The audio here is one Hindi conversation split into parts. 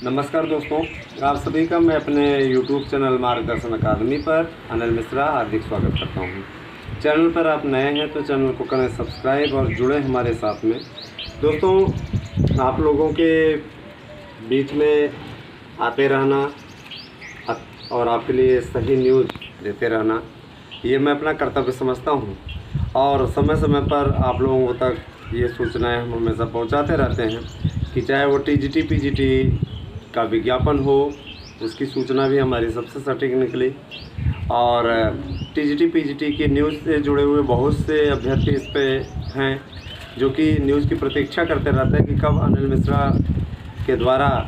नमस्कार दोस्तों, आप सभी का मैं अपने YouTube चैनल मार्गदर्शन अकादमी पर अनिल मिश्रा हार्दिक स्वागत करता हूं। चैनल पर आप नए हैं तो चैनल को करें सब्सक्राइब और जुड़े हमारे साथ में। दोस्तों, आप लोगों के बीच में आते रहना और आपके लिए सही न्यूज़ देते रहना, ये मैं अपना कर्तव्य समझता हूं। और समय समय पर आप लोगों तक ये सूचनाएं हम हमेशा पहुंचाते रहते हैं कि चाहे वो टीजीटी पीजीटी का विज्ञापन हो, उसकी सूचना भी हमारी सबसे सटीक निकली। और टीजीटी पीजीटी की न्यूज़ से जुड़े हुए बहुत से अभ्यर्थी इस पे हैं जो कि न्यूज़ की प्रतीक्षा करते रहते हैं कि कब अनिल मिश्रा के द्वारा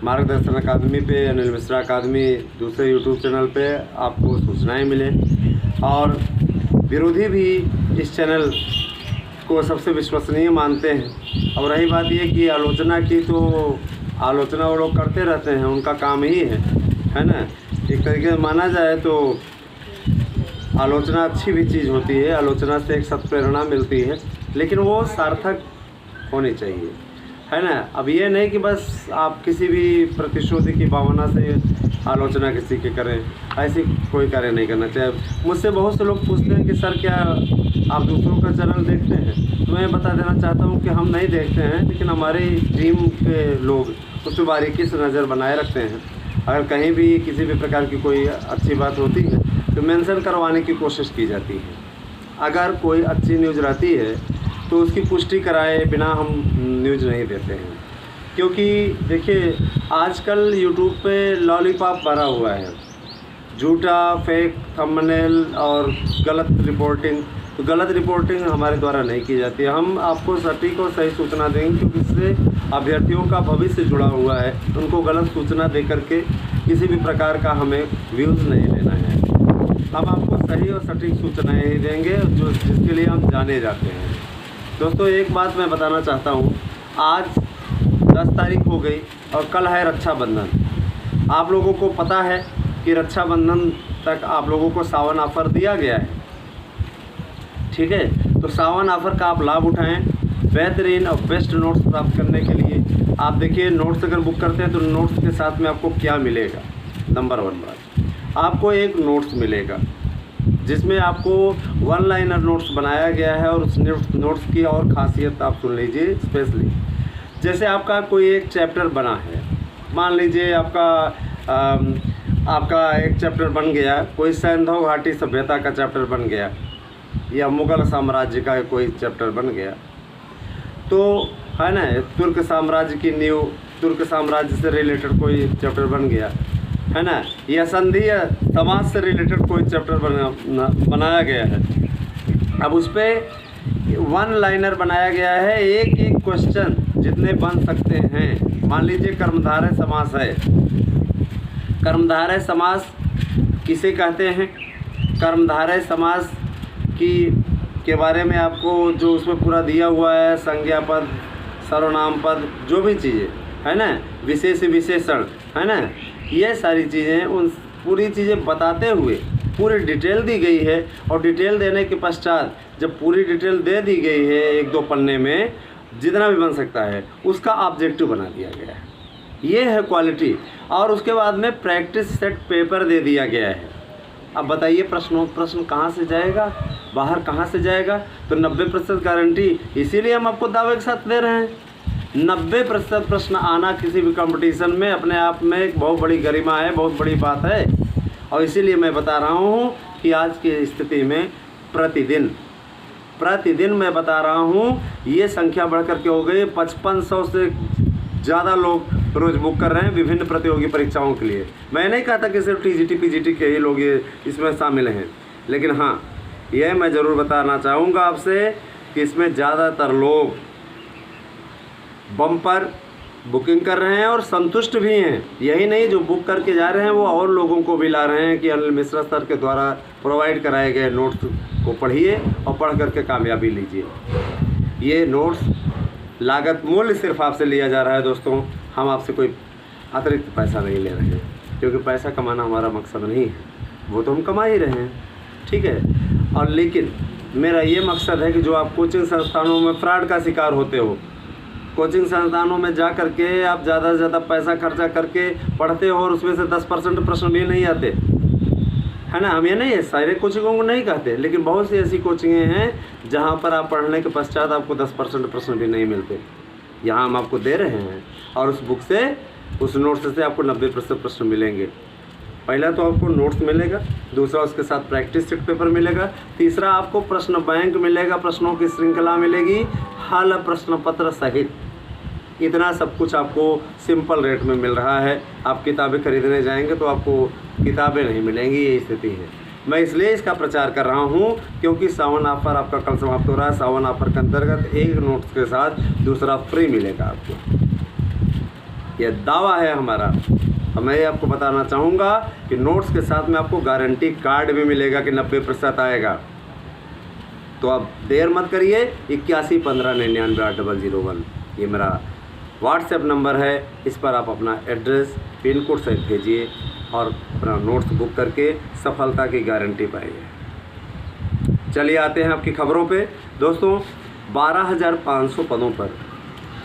मार्गदर्शन अकादमी पे, अनिल मिश्रा अकादमी दूसरे यूट्यूब चैनल पे आपको सूचनाएं मिले। और विरोधी भी इस चैनल को सबसे विश्वसनीय मानते हैं। और रही बात ये कि आलोचना की, तो आलोचना वो लोग करते रहते हैं, उनका काम ही है ना। एक तरीके से माना जाए तो आलोचना अच्छी भी चीज़ होती है, आलोचना से एक सत्प्रेरणा मिलती है, लेकिन वो सार्थक होनी चाहिए, है ना। अब ये नहीं कि बस आप किसी भी प्रतिशोधि की भावना से आलोचना किसी की करें, ऐसी कोई कार्य नहीं करना चाहिए। मुझसे बहुत से लोग पूछते हैं कि सर क्या आप दूसरों का चैनल देखते हैं, तो मैं बता देना चाहता हूं कि हम नहीं देखते हैं, लेकिन हमारी टीम के लोग उस पर बारीकी से नज़र बनाए रखते हैं। अगर कहीं भी किसी भी प्रकार की कोई अच्छी बात होती है तो मेंशन करवाने की कोशिश की जाती है। अगर कोई अच्छी न्यूज़ रहती है तो उसकी पुष्टि कराए बिना हम न्यूज़ नहीं देते हैं, क्योंकि देखिए आजकल यूट्यूब पे लॉलीपॉप भरा हुआ है, झूठा फेक थंबनेल और गलत रिपोर्टिंग। तो गलत रिपोर्टिंग हमारे द्वारा नहीं की जाती है। हम आपको सटीक और सही सूचना देंगे, क्योंकि इससे अभ्यर्थियों का भविष्य जुड़ा हुआ है। उनको गलत सूचना दे करके किसी भी प्रकार का हमें व्यूज़ नहीं लेना है। हम आपको सही और सटीक सूचनाएं ही देंगे जो जिसके लिए हम जाने जाते हैं। दोस्तों, एक बात मैं बताना चाहता हूँ, आज 10 तारीख हो गई और कल है रक्षाबंधन। आप लोगों को पता है कि रक्षाबंधन तक आप लोगों को सावन ऑफ़र दिया गया है, ठीक है। तो सावन ऑफ़र का आप लाभ उठाएं। बेहतरीन और बेस्ट नोट्स प्राप्त करने के लिए आप देखिए, नोट्स अगर बुक करते हैं तो नोट्स के साथ में आपको क्या मिलेगा। नंबर 1 बात, आपको एक नोट्स मिलेगा जिसमें आपको वन लाइनर नोट्स बनाया गया है। और उस नोट्स की और ख़ासियत आप सुन लीजिए स्पेशली। जैसे आपका कोई एक चैप्टर बना है, मान लीजिए आपका एक चैप्टर बन गया, कोई सैंधव घाटी सभ्यता का चैप्टर बन गया, या मुग़ल साम्राज्य का कोई चैप्टर बन गया, तो है ना, तुर्क साम्राज्य की नींव, तुर्क साम्राज्य से रिलेटेड कोई चैप्टर बन गया, है ना, या संधीय समाज से रिलेटेड कोई चैप्टर बनाया गया है। अब उस पर वन लाइनर बनाया गया है, एक एक क्वेश्चन जितने बन सकते हैं। मान लीजिए कर्मधारय समास है, कर्मधारय समास किसे कहते हैं, कर्मधारय समास के बारे में आपको जो उसमें पूरा दिया हुआ है, संज्ञा पद, सर्वनाम पद, जो भी चीज़ें है ना, विशेष विशेषण है ना, ये सारी चीज़ें, उन पूरी चीज़ें बताते हुए पूरी डिटेल दी गई है। और डिटेल देने के पश्चात जब पूरी डिटेल दे दी गई है 1-2 पन्ने में, जितना भी बन सकता है उसका ऑब्जेक्टिव बना दिया गया है। ये है क्वालिटी। और उसके बाद में प्रैक्टिस सेट पेपर दे दिया गया है। अब बताइए प्रश्न कहाँ से जाएगा, बाहर कहाँ से जाएगा। तो 90% गारंटी, इसीलिए हम आपको दावे के साथ दे रहे हैं। 90% प्रश्न आना किसी भी कंपटीशन में अपने आप में एक बहुत बड़ी गरिमा है, बहुत बड़ी बात है। और इसीलिए मैं बता रहा हूँ कि आज की स्थिति में प्रतिदिन मैं बता रहा हूँ, ये संख्या बढ़ कर के हो गई 5500 से ज़्यादा लोग रोज़ बुक कर रहे हैं विभिन्न प्रतियोगी परीक्षाओं के लिए। मैं नहीं कहता कि सिर्फ टीजीटी पीजीटी के ही लोग ये इसमें शामिल हैं, लेकिन हाँ, यह मैं ज़रूर बताना चाहूँगा आपसे कि इसमें ज़्यादातर लोग बम्पर बुकिंग कर रहे हैं और संतुष्ट भी हैं। यही नहीं, जो बुक करके जा रहे हैं वो और लोगों को भी ला रहे हैं कि अनिल मिश्रा सर के द्वारा प्रोवाइड कराए गए नोट्स को पढ़िए और पढ़ करके कामयाबी लीजिए। ये नोट्स लागत मूल्य सिर्फ आपसे लिया जा रहा है दोस्तों। हम आपसे कोई अतिरिक्त पैसा नहीं ले रहे हैं, क्योंकि पैसा कमाना हमारा मकसद नहीं है, वो तो हम कमा ही रहे हैं, ठीक है। और लेकिन मेरा ये मकसद है कि जो आप कोचिंग संस्थानों में फ्रॉड का शिकार होते हो, कोचिंग संस्थानों में जा करके आप ज़्यादा से ज़्यादा पैसा खर्चा करके पढ़ते हो और उसमें से 10% प्रश्न भी नहीं आते, है ना। हम ये नहीं है सारे कोचिंगों को नहीं कहते, लेकिन बहुत सी ऐसी कोचिंगें हैं जहाँ पर आप पढ़ने के पश्चात आपको 10% प्रश्न भी नहीं मिलते। यहाँ हम आपको दे रहे हैं और उस बुक से, उस नोट्स से आपको 90% प्रश्न मिलेंगे। पहला तो आपको नोट्स मिलेगा, दूसरा उसके साथ प्रैक्टिस सेट पेपर मिलेगा, तीसरा आपको प्रश्न बैंक मिलेगा, प्रश्नों की श्रृंखला मिलेगी, हल प्रश्न पत्र सहित। इतना सब कुछ आपको सिंपल रेट में मिल रहा है। आप किताबें खरीदने जाएंगे तो आपको किताबें नहीं मिलेंगी, ये स्थिति है। मैं इसलिए इसका प्रचार कर रहा हूँ क्योंकि सावन ऑफर आपका कल समाप्त हो रहा है। सावन ऑफर के अंतर्गत एक नोट्स के साथ दूसरा फ्री मिलेगा आपको, यह दावा है हमारा। मैं आपको बताना चाहूँगा कि नोट्स के साथ में आपको गारंटी कार्ड भी मिलेगा कि 90% आएगा। तो आप देर मत करिए। 8115998001 ये मेरा व्हाट्सएप नंबर है। इस पर आप अपना एड्रेस, पिन कोड सहित भेजिए और अपना नोट्स बुक करके सफलता की गारंटी पाइए। चलिए आते हैं आपकी खबरों पे। दोस्तों, 12,500 पदों पर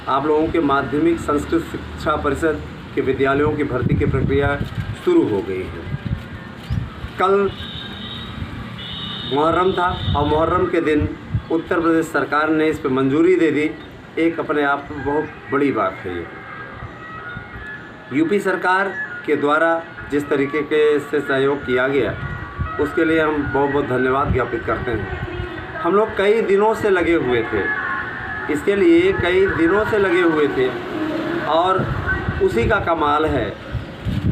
आप लोगों के माध्यमिक संस्कृत शिक्षा परिषद के विद्यालयों की भर्ती की प्रक्रिया शुरू हो गई है। कल मुहर्रम था और मुहर्रम के दिन उत्तर प्रदेश सरकार ने इस पर मंजूरी दे दी। एक अपने आप में बहुत बड़ी बात है। ये यूपी सरकार के द्वारा जिस तरीके के से सहयोग किया गया उसके लिए हम बहुत बहुत धन्यवाद ज्ञापित करते हैं। हम लोग कई दिनों से लगे हुए थे, इसके लिए कई दिनों से लगे हुए थे और उसी का कमाल है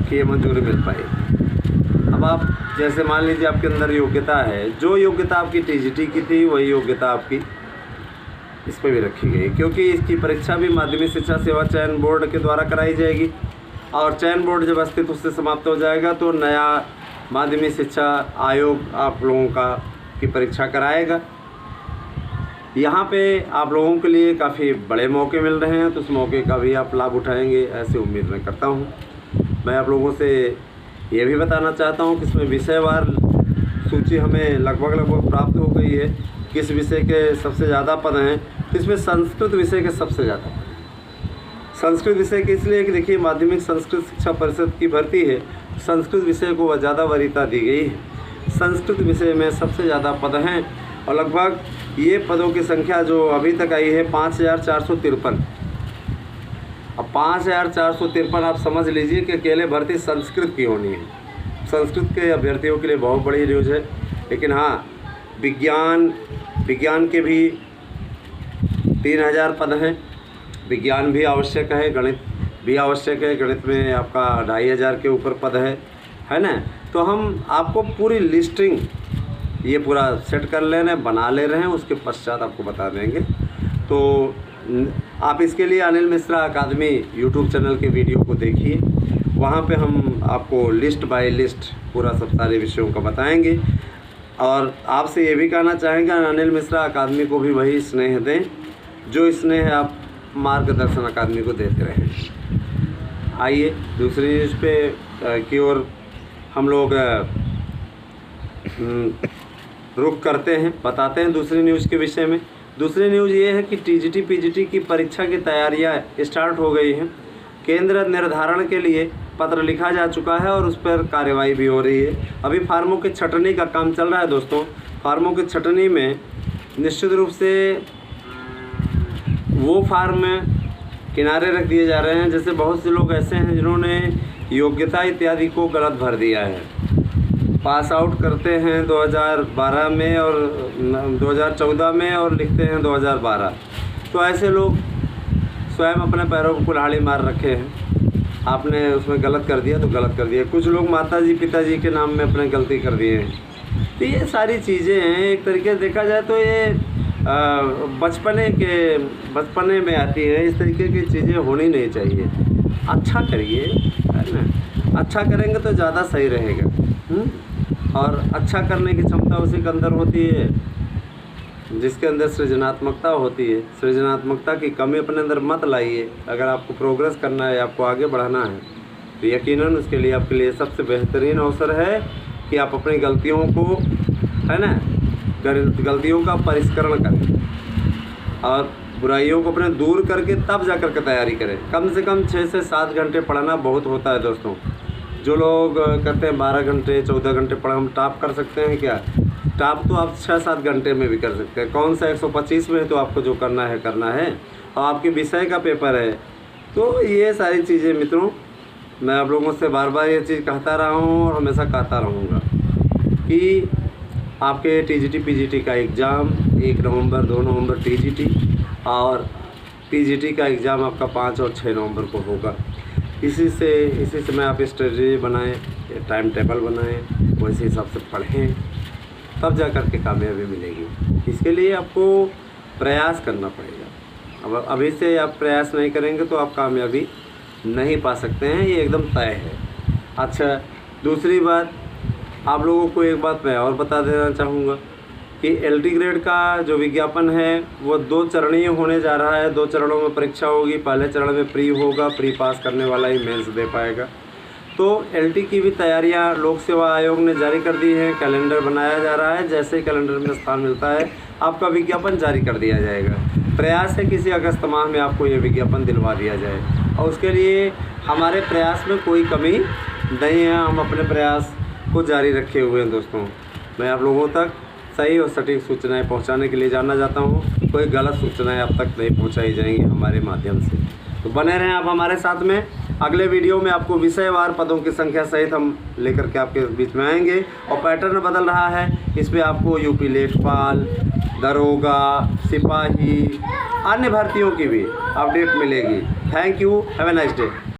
कि ये मंजूरी मिल पाई। अब आप जैसे मान लीजिए आपके अंदर योग्यता है, जो योग्यता आपकी टीजीटी की थी वही योग्यता आपकी इस पर भी रखी गई, क्योंकि इसकी परीक्षा भी माध्यमिक शिक्षा सेवा चयन बोर्ड के द्वारा कराई जाएगी और चयन बोर्ड जब अस्तित्व से समाप्त हो जाएगा तो नया माध्यमिक शिक्षा आयोग आप लोगों का की परीक्षा कराएगा। यहाँ पे आप लोगों के लिए काफ़ी बड़े मौके मिल रहे हैं, तो उस मौके का भी आप लाभ उठाएंगे ऐसी उम्मीद मैं करता हूँ। मैं आप लोगों से ये भी बताना चाहता हूँ कि इसमें विषयवार सूची हमें लगभग प्राप्त हो गई है। किस विषय के सबसे ज़्यादा पद हैं, तो इसमें संस्कृत विषय के सबसे ज़्यादा पद हैं। संस्कृत विषय के इसलिए कि देखिए माध्यमिक संस्कृत शिक्षा परिषद की भर्ती है, संस्कृत विषय को ज़्यादा वरीयता दी गई है। संस्कृत विषय में सबसे ज़्यादा पद हैं और लगभग ये पदों की संख्या जो अभी तक आई है 5,453। अब 5,453 आप समझ लीजिए कि अकेले भर्ती संस्कृत की होनी है। संस्कृत के अभ्यर्थियों के लिए बहुत बड़ी न्यूज़ है। लेकिन हाँ, विज्ञान के भी 3,000 पद हैं। विज्ञान भी आवश्यक है, गणित भी आवश्यक है। गणित में आपका 2,500 के ऊपर पद है ना। तो हम आपको पूरी लिस्टिंग ये पूरा सेट कर ले रहे हैं, बना ले रहे हैं, उसके पश्चात आपको बता देंगे। तो आप इसके लिए अनिल मिश्रा अकादमी यूट्यूब चैनल के वीडियो को देखिए, वहाँ पे हम आपको लिस्ट बाय लिस्ट पूरा सब सारे विषयों का बताएंगे। और आपसे ये भी कहना चाहेंगे अनिल मिश्रा अकादमी को भी वही स्नेह दें जो स्नेह आप मार्गदर्शन अकादमी को देते रहें। आइए दूसरी न्यूज़ पे की ओर हम लोग रुख करते हैं, बताते हैं दूसरी न्यूज़ के विषय में। दूसरी न्यूज़ ये है कि टीजीटी पीजीटी की परीक्षा की तैयारियां स्टार्ट हो गई हैं। केंद्र निर्धारण के लिए पत्र लिखा जा चुका है और उस पर कार्यवाही भी हो रही है। अभी फार्मों की छटनी का काम चल रहा है। दोस्तों, फार्मों की छटनी में निश्चित रूप से वो फार्म किनारे रख दिए जा रहे हैं, जैसे बहुत से लोग ऐसे हैं जिन्होंने योग्यता इत्यादि को गलत भर दिया है। पास आउट करते हैं 2012 में और 2014 में और लिखते हैं 2012। तो ऐसे लोग स्वयं अपने पैरों को कुल्हाड़ी मार रखे हैं। आपने उसमें गलत कर दिया तो गलत कर दिया। कुछ लोग माताजी पिताजी के नाम में अपने गलती कर दिए हैं। तो ये सारी चीज़ें हैं, एक तरीके से देखा जाए तो ये बचपने में आती है। इस तरीके की चीज़ें होनी नहीं चाहिए। अच्छा करिए, है ना। अच्छा करेंगे तो ज़्यादा सही रहेगा। और अच्छा करने की क्षमता उसी के अंदर होती है जिसके अंदर सृजनात्मकता होती है। सृजनात्मकता की कमी अपने अंदर मत लाइए। अगर आपको प्रोग्रेस करना है, आपको आगे बढ़ना है, तो यकीनन उसके लिए आपके लिए सबसे बेहतरीन अवसर है कि आप अपनी गलतियों को, है ना, गलतियों का परिष्करण करें। और बुराइयों को अपने दूर करके तब जा कर के तैयारी करें। कम से कम 6 से 7 घंटे पढ़ना बहुत होता है दोस्तों। जो लोग कहते हैं 12 घंटे 14 घंटे पढ़ा, हम टॉप कर सकते हैं क्या? टॉप तो आप 6-7 घंटे में भी कर सकते हैं। कौन सा 125 में है तो आपको जो करना है और आपके विषय का पेपर है। तो ये सारी चीज़ें मित्रों, मैं आप लोगों से बार बार ये चीज़ कहता रहा हूँ और हमेशा कहता रहूँगा कि आपके टीजीटी पीजीटी का एग्ज़ाम 1 नवंबर 2 नवंबर टीजीटी और पीजीटी का एग्ज़ाम आपका 5 और 6 नवंबर को होगा। इसी समय आप स्ट्रेटजी बनाएं, टाइम टेबल बनाएं, वैसे हिसाब से पढ़ें, तब जा कर के कामयाबी मिलेगी। इसके लिए आपको प्रयास करना पड़ेगा। अब अभी से आप प्रयास नहीं करेंगे तो आप कामयाबी नहीं पा सकते हैं, ये एकदम तय है। अच्छा, दूसरी बात, आप लोगों को एक बात मैं और बता देना चाहूँगा कि एलटी ग्रेड का जो विज्ञापन है वो 2 चरणीय होने जा रहा है। 2 चरणों में परीक्षा होगी। पहले चरण में प्री होगा, प्री पास करने वाला ही मेंस दे पाएगा। तो एलटी की भी तैयारियां लोक सेवा आयोग ने जारी कर दी है, कैलेंडर बनाया जा रहा है। जैसे ही कैलेंडर में स्थान मिलता है आपका विज्ञापन जारी कर दिया जाएगा। प्रयास है किसी अगस्त माह में आपको ये विज्ञापन दिलवा दिया जाए और उसके लिए हमारे प्रयास में कोई कमी नहीं है। हम अपने प्रयास को जारी रखे हुए हैं दोस्तों। मैं आप लोगों तक सही और सटीक सूचनाएं पहुंचाने के लिए जानना चाहता हूं। कोई गलत सूचनाएं अब तक नहीं पहुंचाई जाएंगी हमारे माध्यम से। तो बने रहें आप हमारे साथ में। अगले वीडियो में आपको विषयवार पदों की संख्या सहित हम लेकर के आपके बीच में आएंगे और पैटर्न बदल रहा है। इसमें आपको यूपी लेखपाल, दरोगा, सिपाही, अन्य भर्तियों की भी अपडेट मिलेगी। Thank you, have a nice day.